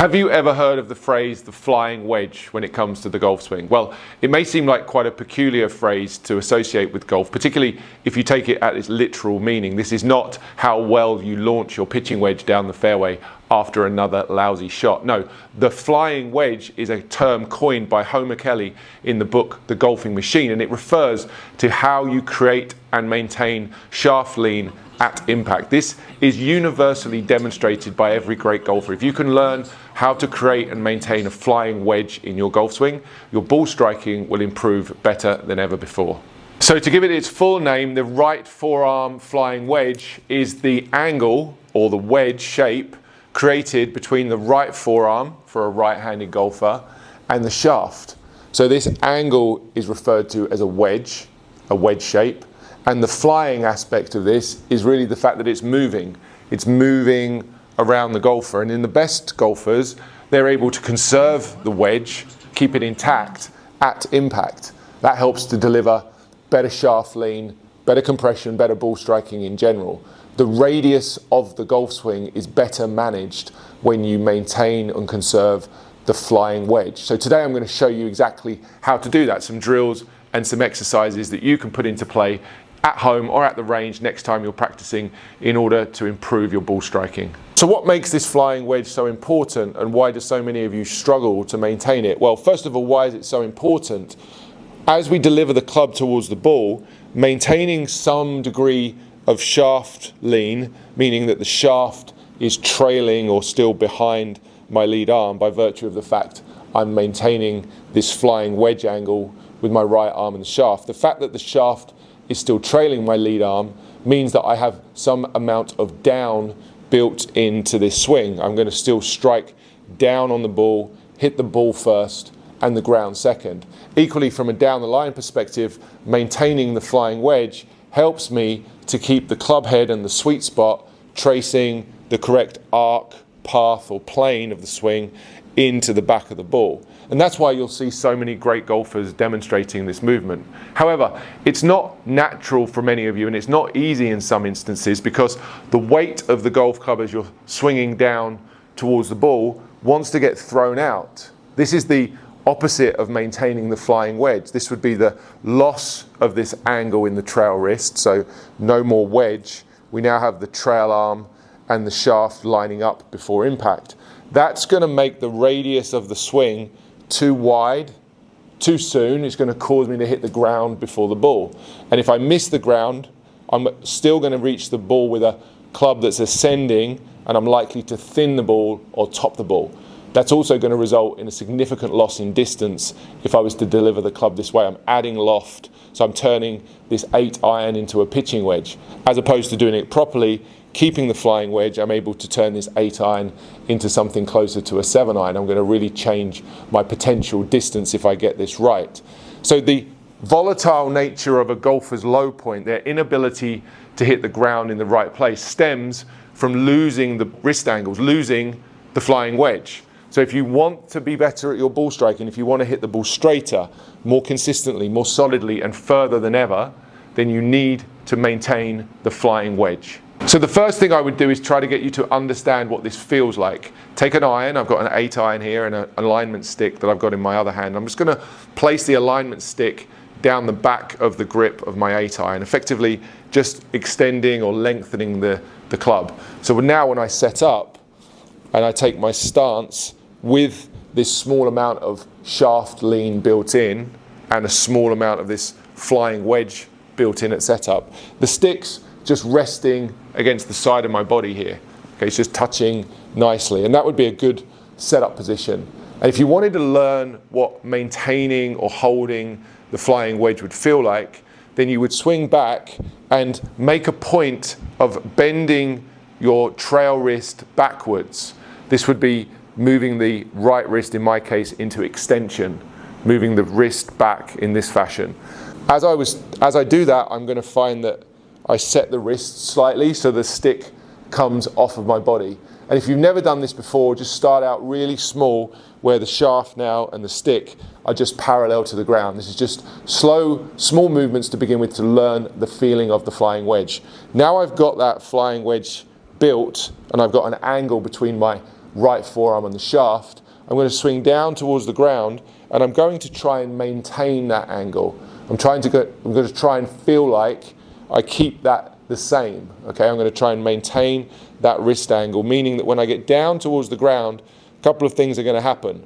Have you ever heard of the phrase, the flying wedge, when it comes to the golf swing? Well, it may seem like quite a peculiar phrase to associate with golf, particularly if you take it at its literal meaning. This is not how well you launch your pitching wedge down the fairway after another lousy shot. No, the flying wedge is a term coined by Homer Kelly in the book The Golfing Machine, and it refers to how you create and maintain shaft lean at impact. This is universally demonstrated by every great golfer. If you can learn how to create and maintain a flying wedge in your golf swing, your ball striking will improve better than ever before. So to give it its full name, the right forearm flying wedge is the angle or the wedge shape created between the right forearm for a right-handed golfer and the shaft. So this angle is referred to as a wedge shape. And the flying aspect of this is really the fact that it's moving. It's moving around the golfer. And in the best golfers, they're able to conserve the wedge, keep it intact at impact. That helps to deliver better shaft lean, better compression, better ball striking in general. The radius of the golf swing is better managed when you maintain and conserve the flying wedge. So today I'm going to show you exactly how to do that, some drills and some exercises that you can put into play at home or at the range next time you're practicing in order to improve your ball striking. So what makes this flying wedge so important, and why do so many of you struggle to maintain it? Well, first of all, why is it so important? As we deliver the club towards the ball, maintaining some degree of shaft lean, meaning that the shaft is trailing or still behind my lead arm by virtue of the fact I'm maintaining this flying wedge angle with my right arm and the shaft. The fact that the shaft is still trailing my lead arm means that I have some amount of down built into this swing. I'm going to still strike down on the ball, hit the ball first and the ground second. Equally, from a down the line perspective, maintaining the flying wedge helps me to keep the club head and the sweet spot tracing the correct arc, path or plane of the swing into the back of the ball. And that's why you'll see so many great golfers demonstrating this movement. However, it's not natural for many of you, and it's not easy in some instances, because the weight of the golf club as you're swinging down towards the ball wants to get thrown out. This is the opposite of maintaining the flying wedge. This would be the loss of this angle in the trail wrist, so no more wedge. We now have the trail arm and the shaft lining up before impact. That's going to make the radius of the swing too wide, too soon. It's going to cause me to hit the ground before the ball. And if I miss the ground, I'm still going to reach the ball with a club that's ascending, and I'm likely to thin the ball or top the ball. That's also going to result in a significant loss in distance if I was to deliver the club this way. I'm adding loft, so I'm turning this 8-iron into a pitching wedge. As opposed to doing it properly, keeping the flying wedge, I'm able to turn this 8-iron into something closer to a 7-iron. I'm going to really change my potential distance if I get this right. So the volatile nature of a golfer's low point, their inability to hit the ground in the right place, stems from losing the wrist angles, losing the flying wedge. So if you want to be better at your ball striking, if you want to hit the ball straighter, more consistently, more solidly and further than ever, then you need to maintain the flying wedge. So the first thing I would do is try to get you to understand what this feels like. Take an iron, I've got an 8-iron here and an alignment stick that I've got in my other hand. I'm just going to place the alignment stick down the back of the grip of my 8-iron, effectively just extending or lengthening the club. So now when I set up and I take my stance with this small amount of shaft lean built in and a small amount of this flying wedge built in at setup, the stick's just resting against the side of my body here. Okay, it's just touching nicely, and that would be a good setup position. And if you wanted to learn what maintaining or holding the flying wedge would feel like, then you would swing back and make a point of bending your trail wrist backwards. This would be moving the right wrist, in my case, into extension, moving the wrist back in this fashion. As I do that, I'm going to find that I set the wrist slightly so the stick comes off of my body. And if you've never done this before, just start out really small, where the shaft now and the stick are just parallel to the ground. This is just small movements to begin with to learn the feeling of the flying wedge. Now I've got that flying wedge built and I've got an angle between my right forearm on the shaft. I'm going to swing down towards the ground, and I'm going to try and maintain that angle. I'm going to try and feel like I keep that the same. Okay, I'm going to try and maintain that wrist angle, meaning that when I get down towards the ground, a couple of things are going to happen.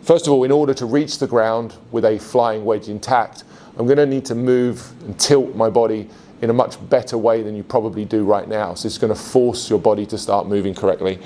First of all, in order to reach the ground with a flying wedge intact, I'm going to need to move and tilt my body in a much better way than you probably do right now. So it's going to force your body to start moving correctly.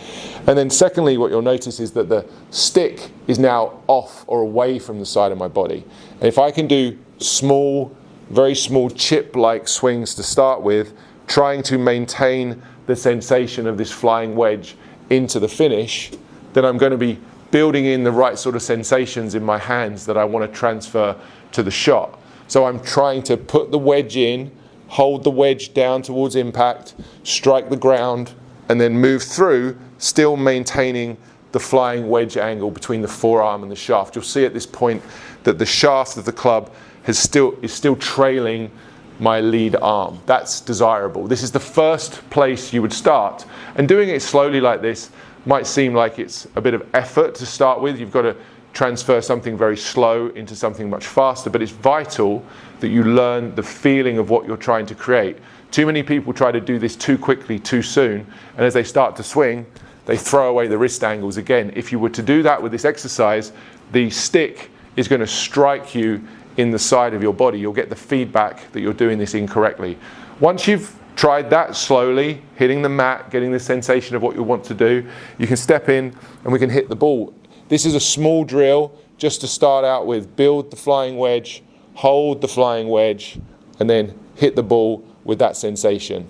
And then secondly, what you'll notice is that the stick is now off or away from the side of my body. And if I can do small, very small chip-like swings to start with, trying to maintain the sensation of this flying wedge into the finish, then I'm going to be building in the right sort of sensations in my hands that I want to transfer to the shot. So I'm trying to put the wedge in, hold the wedge down towards impact, strike the ground, and then move through, still maintaining the flying wedge angle between the forearm and the shaft. You'll see at this point that the shaft of the club is still trailing my lead arm. That's desirable. This is the first place you would start. And doing it slowly like this might seem like it's a bit of effort to start with. You've got to transfer something very slow into something much faster, but it's vital that you learn the feeling of what you're trying to create. Too many people try to do this too quickly, too soon, and as they start to swing, they throw away the wrist angles again. If you were to do that with this exercise, the stick is going to strike you in the side of your body. You'll get the feedback that you're doing this incorrectly. Once you've tried that slowly, hitting the mat, getting the sensation of what you want to do, you can step in and we can hit the ball. This is a small drill just to start out with. Build the flying wedge, hold the flying wedge, and then hit the ball with that sensation.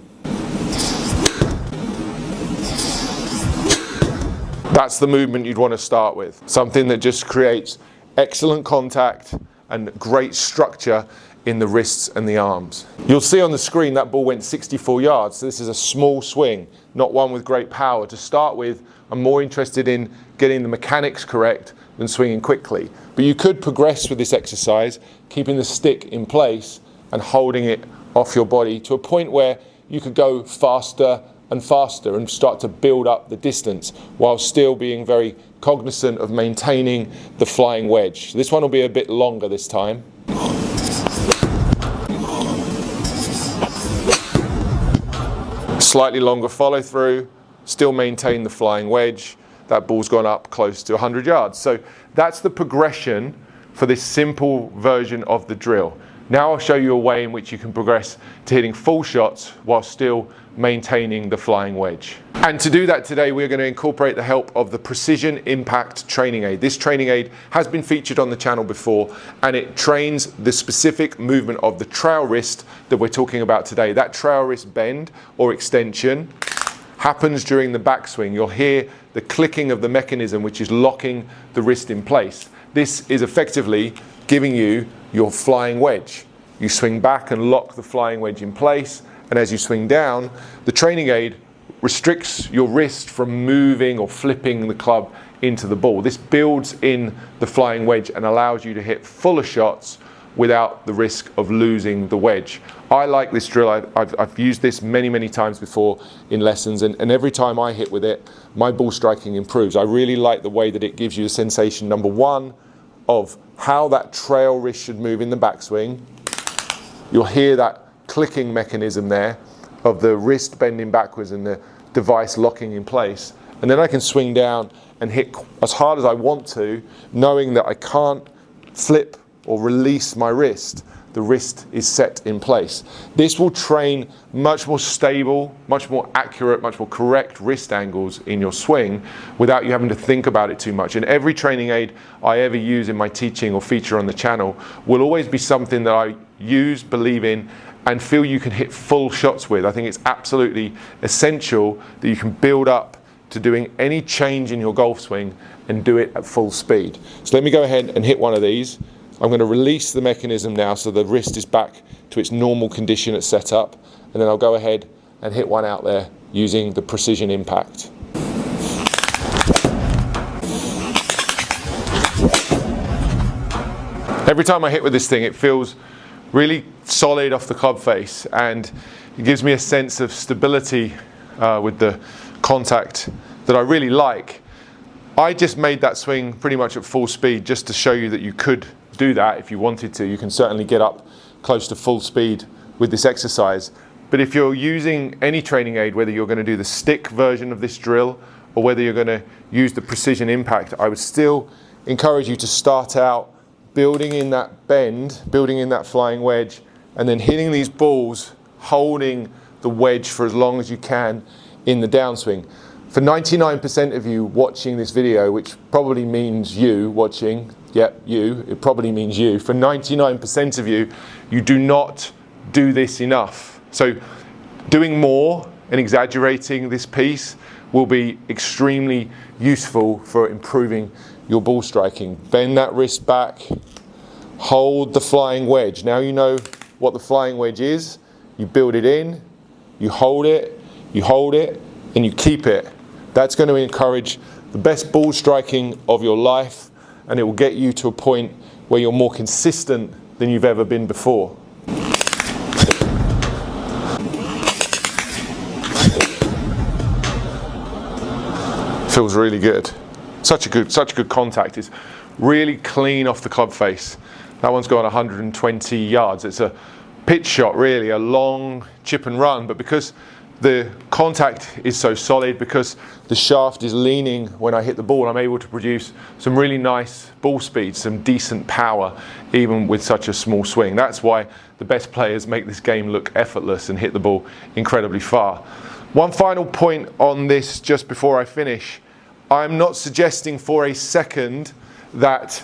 That's the movement you'd want to start with. Something that just creates excellent contact and great structure in the wrists and the arms. You'll see on the screen that ball went 64 yards. So this is a small swing, not one with great power. To start with, I'm more interested in getting the mechanics correct than swinging quickly. But you could progress with this exercise, keeping the stick in place and holding it off your body to a point where you could go faster and faster and start to build up the distance while still being very cognizant of maintaining the flying wedge. This one will be a bit longer this time. Slightly longer follow through, still maintain the flying wedge. That ball's gone up close to 100 yards. So that's the progression for this simple version of the drill. Now I'll show you a way in which you can progress to hitting full shots while still maintaining the flying wedge. And to do that today, we're going to incorporate the help of the Precision Impact Training Aid. This training aid has been featured on the channel before, and it trains the specific movement of the trail wrist that we're talking about today. That trail wrist bend or extension happens during the backswing. You'll hear the clicking of the mechanism which is locking the wrist in place. This is effectively giving you your flying wedge. You swing back and lock the flying wedge in place, and as you swing down, the training aid restricts your wrist from moving or flipping the club into the ball. This builds in the flying wedge and allows you to hit fuller shots without the risk of losing the wedge. I like this drill. I've used this many times before in lessons, and every time I hit with it, my ball striking improves. I really like the way that it gives you a sensation, number one, of how that trail wrist should move in the backswing. You'll hear that clicking mechanism there of the wrist bending backwards and the device locking in place. And then I can swing down and hit as hard as I want to, knowing that I can't flip or release my wrist. The wrist is set in place. This will train much more stable, much more accurate, much more correct wrist angles in your swing without you having to think about it too much. And every training aid I ever use in my teaching or feature on the channel will always be something that I use, believe in, and feel you can hit full shots with. I think it's absolutely essential that you can build up to doing any change in your golf swing and do it at full speed. So let me go ahead and hit one of these. I'm going to release the mechanism now so the wrist is back to its normal condition at setup, and then I'll go ahead and hit one out there using the Precision Impact. Every time I hit with this thing, it feels really solid off the club face, and it gives me a sense of stability with the contact that I really like. I just made that swing pretty much at full speed just to show you that you could do that if you wanted to. You can certainly get up close to full speed with this exercise. But if you're using any training aid, whether you're going to do the stick version of this drill or whether you're going to use the precision impact, I would still encourage you to start out building in that bend, building in that flying wedge, and then hitting these balls, holding the wedge for as long as you can in the downswing. For 99% of you watching this video, which probably means you watching, yep, you, it probably means you. For 99% of you, you do not do this enough. So doing more and exaggerating this piece will be extremely useful for improving your ball striking. Bend that wrist back, hold the flying wedge. Now you know what the flying wedge is. You build it in, you hold it, and you keep it. That's going to encourage the best ball striking of your life, and it will get you to a point where you're more consistent than you've ever been before. Feels really good. Such a good contact. It's really clean off the club face. That one's gone 120 yards. It's a pitch shot, really, a long chip and run, but because the contact is so solid, because the shaft is leaning when I hit the ball, I'm able to produce some really nice ball speed, some decent power, even with such a small swing. That's why the best players make this game look effortless and hit the ball incredibly far. One final point on this just before I finish. I'm not suggesting for a second that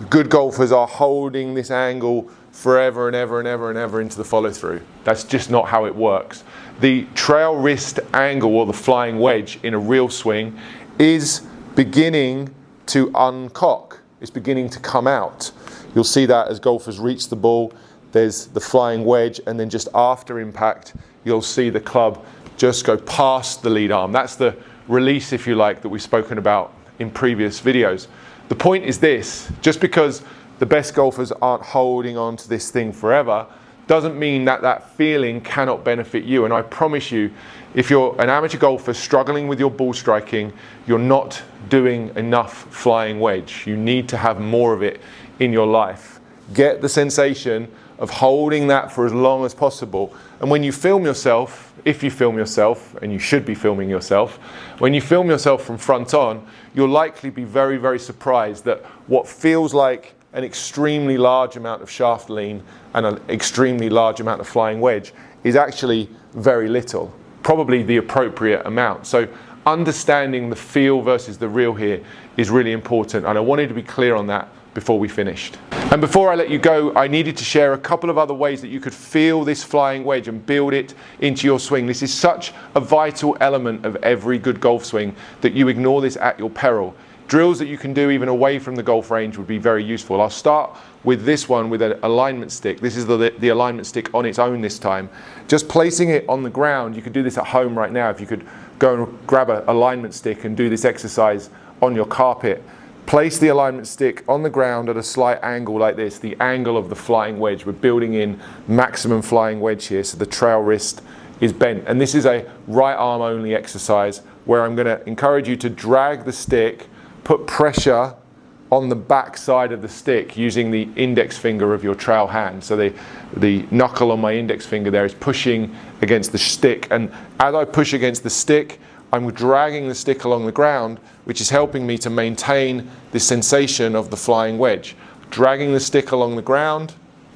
good golfers are holding this angle forever and ever and ever and ever into the follow through. That's just not how it works. The trail wrist angle, or the flying wedge in a real swing, is beginning to uncock. It's beginning to come out. You'll see that as golfers reach the ball, there's the flying wedge, and then just after impact, you'll see the club just go past the lead arm. That's the release, if you like, that we've spoken about in previous videos. The point is this: just because the best golfers aren't holding on to this thing forever doesn't mean that that feeling cannot benefit you. And I promise you, if you're an amateur golfer struggling with your ball striking, you're not doing enough flying wedge. You need to have more of it in your life. Get the sensation of holding that for as long as possible. And when you film yourself, if you film yourself, and you should be filming yourself, when you film yourself from front on, you'll likely be very, very surprised that what feels like an extremely large amount of shaft lean and an extremely large amount of flying wedge is actually very little, probably the appropriate amount. So understanding the feel versus the real here is really important, and I wanted to be clear on that before we finished. And before I let you go, I needed to share a couple of other ways that you could feel this flying wedge and build it into your swing. This is such a vital element of every good golf swing that you ignore this at your peril. Drills that you can do even away from the golf range would be very useful. I'll start with this one with an alignment stick. This is the alignment stick on its own this time. Just placing it on the ground, you could do this at home right now. If you could go and grab an alignment stick and do this exercise on your carpet. Place the alignment stick on the ground at a slight angle like this, the angle of the flying wedge. We're building in maximum flying wedge here, so the trail wrist is bent. And this is a right arm only exercise where I'm going to encourage you to drag the stick, put pressure on the back side of the stick using the index finger of your trail hand. So the knuckle on my index finger there is pushing against the stick. And as I push against the stick, I'm dragging the stick along the ground, which is helping me to maintain this sensation of the flying wedge. Dragging the stick along the ground,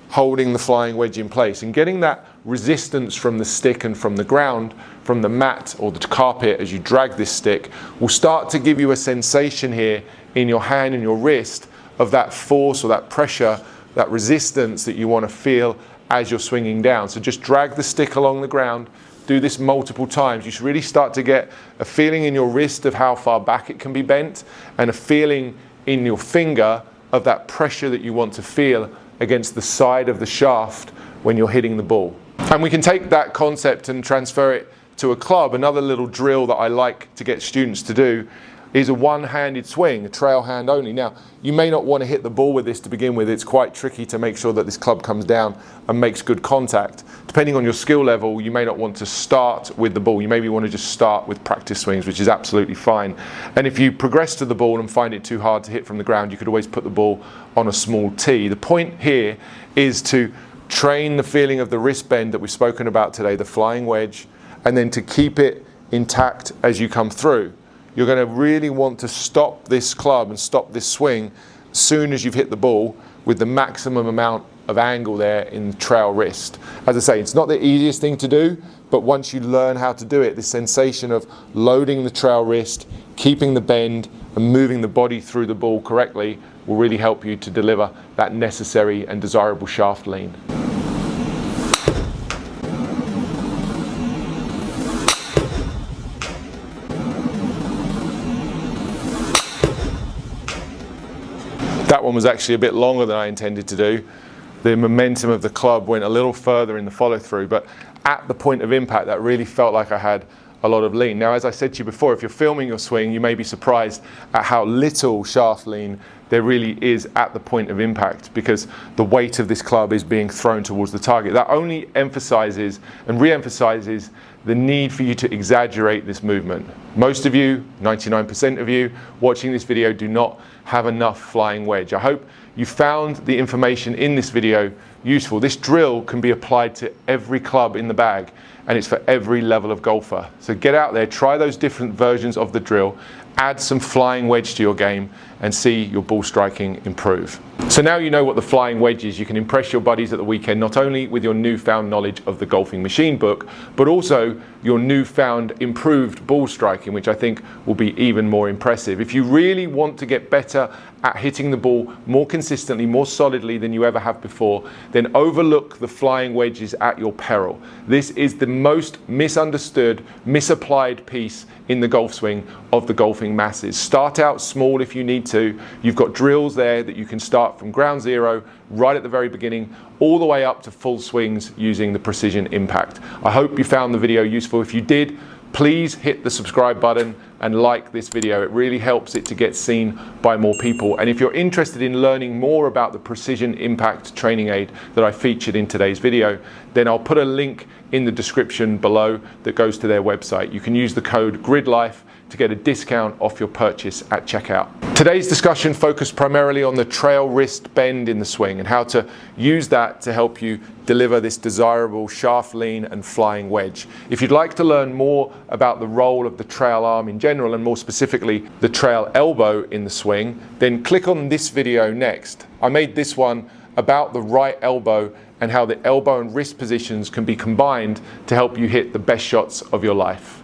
holding the flying wedge in place, and getting that resistance from the stick and from the ground, from the mat or the carpet as you drag this stick, will start to give you a sensation here in your hand and your wrist of that force or that pressure, that resistance that you want to feel as you're swinging down. So just drag the stick along the ground. Do this multiple times. You should really start to get a feeling in your wrist of how far back it can be bent, and a feeling in your finger of that pressure that you want to feel against the side of the shaft when you're hitting the ball. And we can take that concept and transfer it to a club. Another little drill that I like to get students to do. is a one-handed swing, a trail hand only. Now, you may not want to hit the ball with this to begin with. It's quite tricky to make sure that this club comes down and makes good contact. Depending on your skill level, you may not want to start with the ball. You maybe want to just start with practice swings, which is absolutely fine. And if you progress to the ball and find it too hard to hit from the ground, you could always put the ball on a small tee. The point here is to train the feeling of the wrist bend that we've spoken about today, the flying wedge, and then to keep it intact as you come through. You're going to really want to stop this club and stop this swing as soon as you've hit the ball with the maximum amount of angle there in the trail wrist. As I say, it's not the easiest thing to do, but once you learn how to do it, the sensation of loading the trail wrist, keeping the bend, and moving the body through the ball correctly will really help you to deliver that necessary and desirable shaft lean. That one was actually a bit longer than I intended to do. The momentum of the club went a little further in the follow through, but at the point of impact, that really felt like I had a lot of lean. Now, as I said to you before, if you're filming your swing, you may be surprised at how little shaft lean there really is at the point of impact, because the weight of this club is being thrown towards the target. That only emphasizes and re-emphasizes the need for you to exaggerate this movement. Most of you, 99% of you watching this video, do not have enough flying wedge. I hope you found the information in this video useful. This drill can be applied to every club in the bag, and it's for every level of golfer. So get out there, try those different versions of the drill, add some flying wedge to your game, and see your ball striking improve. So now you know what the flying wedge is, you can impress your buddies at the weekend, not only with your newfound knowledge of the Golfing Machine book, but also your newfound improved ball striking, which I think will be even more impressive. If you really want to get better at hitting the ball more consistently, more solidly than you ever have before, then overlook the flying wedges at your peril. This is the most misunderstood, misapplied piece in the golf swing of the golfing masses. Start out small if you need to. You've got drills there that you can start from ground zero, right at the very beginning, all the way up to full swings using the Precision Impact. I hope you found the video useful. If you did, please hit the subscribe button and like this video. It really helps it to get seen by more people. And if you're interested in learning more about the Precision Impact training aid that I featured in today's video, then I'll put a link in the description below that goes to their website. You can use the code GRIDLIFE to get a discount off your purchase at checkout. Today's discussion focused primarily on the trail wrist bend in the swing and how to use that to help you deliver this desirable shaft lean and flying wedge. If you'd like to learn more about the role of the trail arm in general, and more specifically the trail elbow in the swing, then click on this video next. I made this one about the right elbow and how the elbow and wrist positions can be combined to help you hit the best shots of your life.